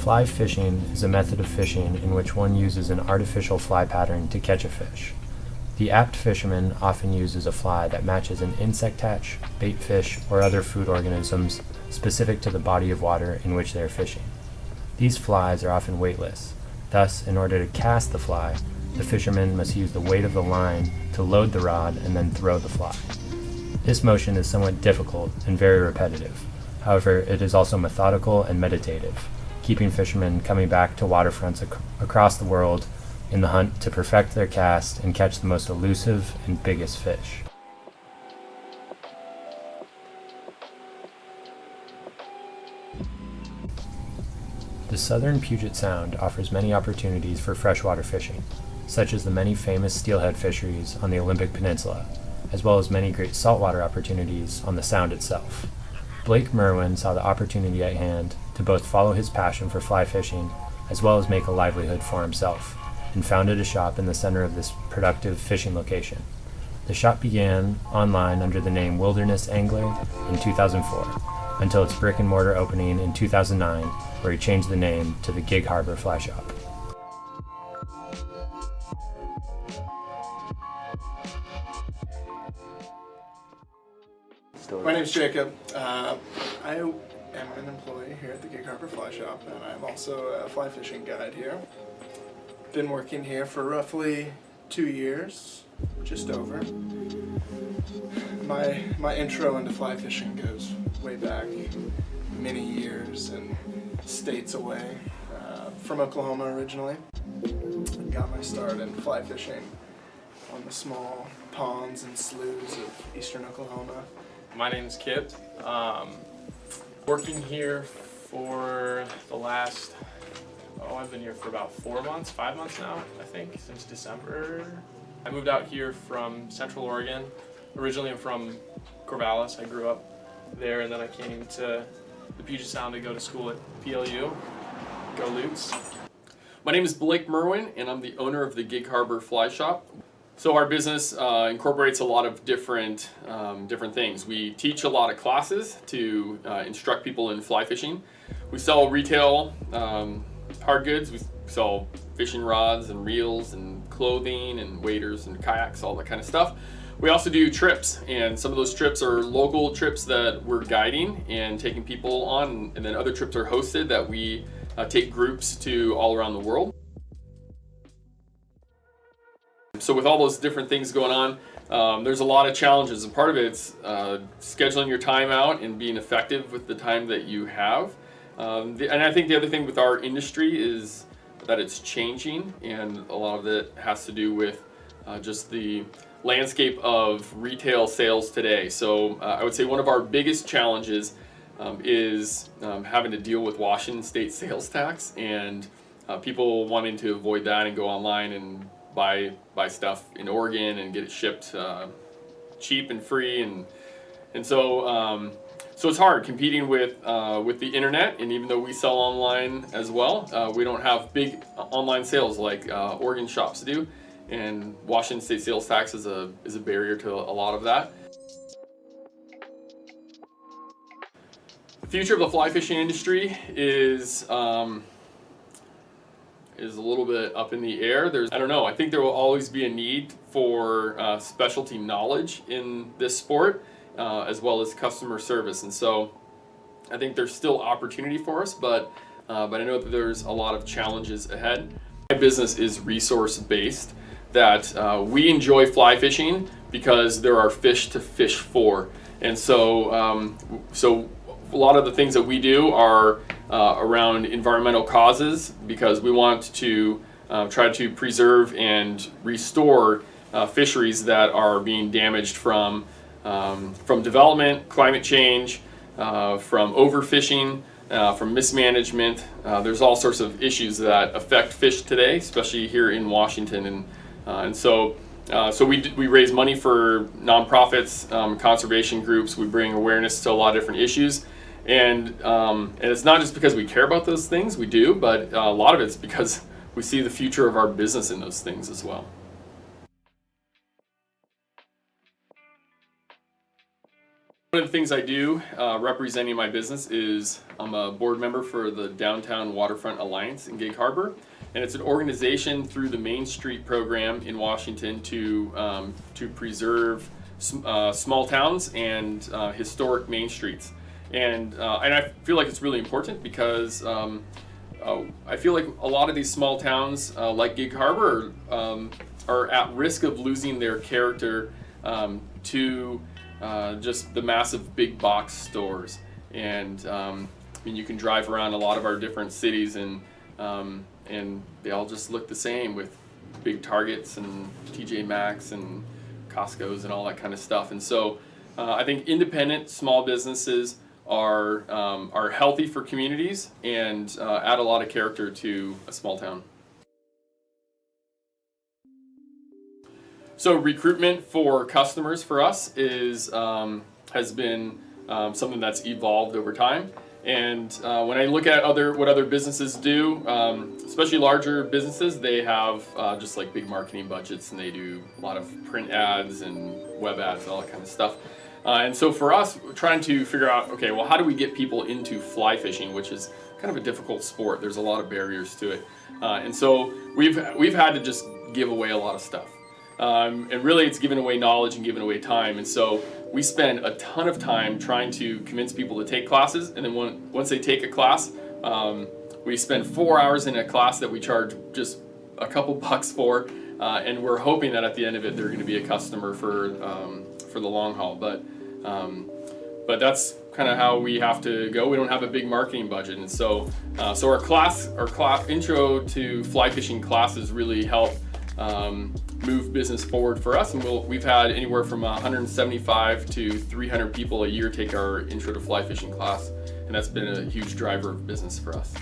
Fly fishing is a method of fishing in which one uses an artificial fly pattern to catch a fish. The apt fisherman often uses a fly that matches an insect catch, bait fish, or other food organisms specific to the body of water in which they are fishing. These flies are often weightless. Thus, in order to cast the fly, the fisherman must use the weight of the line to load the rod and then throw the fly. This motion is somewhat difficult and very repetitive. However, it is also methodical and meditative, keeping fishermen coming back to waterfronts across the world in the hunt to perfect their cast and catch the most elusive and biggest fish. The southern Puget Sound offers many opportunities for freshwater fishing, such as the many famous steelhead fisheries on the Olympic Peninsula, as well as many great saltwater opportunities on the Sound itself. Blake Merwin saw the opportunity at hand to both follow his passion for fly fishing as well as make a livelihood for himself, and founded a shop in the center of this productive fishing location. The shop began online under the name Wilderness Angler in 2004, until its brick and mortar opening in 2009, where he changed the name to the Gig Harbor Fly Shop. My name's Jacob. I am an employee here at the Gig Harbor Fly Shop, and I'm also a fly fishing guide here. Been working here for roughly 2 years, just over. My intro into fly fishing goes way back many years and states away. From Oklahoma originally. Got my start in fly fishing on the small ponds and sloughs of eastern Oklahoma. My name's Kip. Working here for the last, I've been here for about 5 months now, I think, since December. I moved out here from Central Oregon. Originally I'm from Corvallis. I grew up there, and then I came to the Puget Sound to go to school at PLU. Go Lutes. My name is Blake Merwin, and I'm the owner of the Gig Harbor Fly Shop. So our business incorporates a lot of different things. We teach a lot of classes to instruct people in fly fishing. We sell retail hard goods. We sell fishing rods and reels and clothing and waders and kayaks, all that kind of stuff. We also do trips, and some of those trips are local trips that we're guiding and taking people on, and then other trips are hosted that we take groups to all around the world. So with all those different things going on, there's a lot of challenges, and part of it's scheduling your time out and being effective with the time that you have. And I think the other thing with our industry is that it's changing, and a lot of it has to do with just the landscape of retail sales today. So I would say one of our biggest challenges is having to deal with Washington state sales tax, and people wanting to avoid that and go online and buy stuff in Oregon and get it shipped cheap and free, and so it's hard competing with the internet. And even though we sell online as well, we don't have big online sales like Oregon shops do, and Washington state sales tax is a barrier to a lot of that. The future of the fly fishing industry is a little bit up in the air. I don't know, I think there will always be a need for specialty knowledge in this sport, as well as customer service. And so I think there's still opportunity for us, but I know that there's a lot of challenges ahead. My business is resource-based, that we enjoy fly fishing because there are fish to fish for. And so, so a lot of the things that we do are around environmental causes, because we want to try to preserve and restore fisheries that are being damaged from development, climate change, from overfishing, from mismanagement. There's all sorts of issues that affect fish today, especially here in Washington, and so we raise money for nonprofits, conservation groups. We bring awareness to a lot of different issues, and it's not just because we care about those things, we do, but a lot of it's because we see the future of our business in those things as well. One of the things I do representing my business is I'm a board member for the Downtown Waterfront Alliance in Gig Harbor, and it's an organization through the Main Street program in Washington to preserve small towns and historic main streets. And I feel like it's really important because I feel like a lot of these small towns like Gig Harbor are at risk of losing their character to just the massive big box stores. And I mean, you can drive around a lot of our different cities and they all just look the same with big Targets and TJ Maxx and Costco's and all that kind of stuff. And so I think independent small businesses are healthy for communities and add a lot of character to a small town. So recruitment for customers for us is has been something that's evolved over time. And when I look at what other businesses do, especially larger businesses, they have just like big marketing budgets, and they do a lot of print ads and web ads and all that kind of stuff. And so for us, we're trying to figure out, okay, well, how do we get people into fly fishing, which is kind of a difficult sport. There's a lot of barriers to it. And so we've had to just give away a lot of stuff. And really it's giving away knowledge and giving away time. And so we spend a ton of time trying to convince people to take classes. And then once they take a class, we spend 4 hours in a class that we charge just a couple bucks for. And we're hoping that at the end of it, they're going to be a customer for the long haul. But that's kind of how we have to go. We don't have a big marketing budget. And so our class intro to fly fishing classes really help move business forward for us, and we've had anywhere from 175 to 300 people a year take our intro to fly fishing class, and that's been a huge driver of business for us.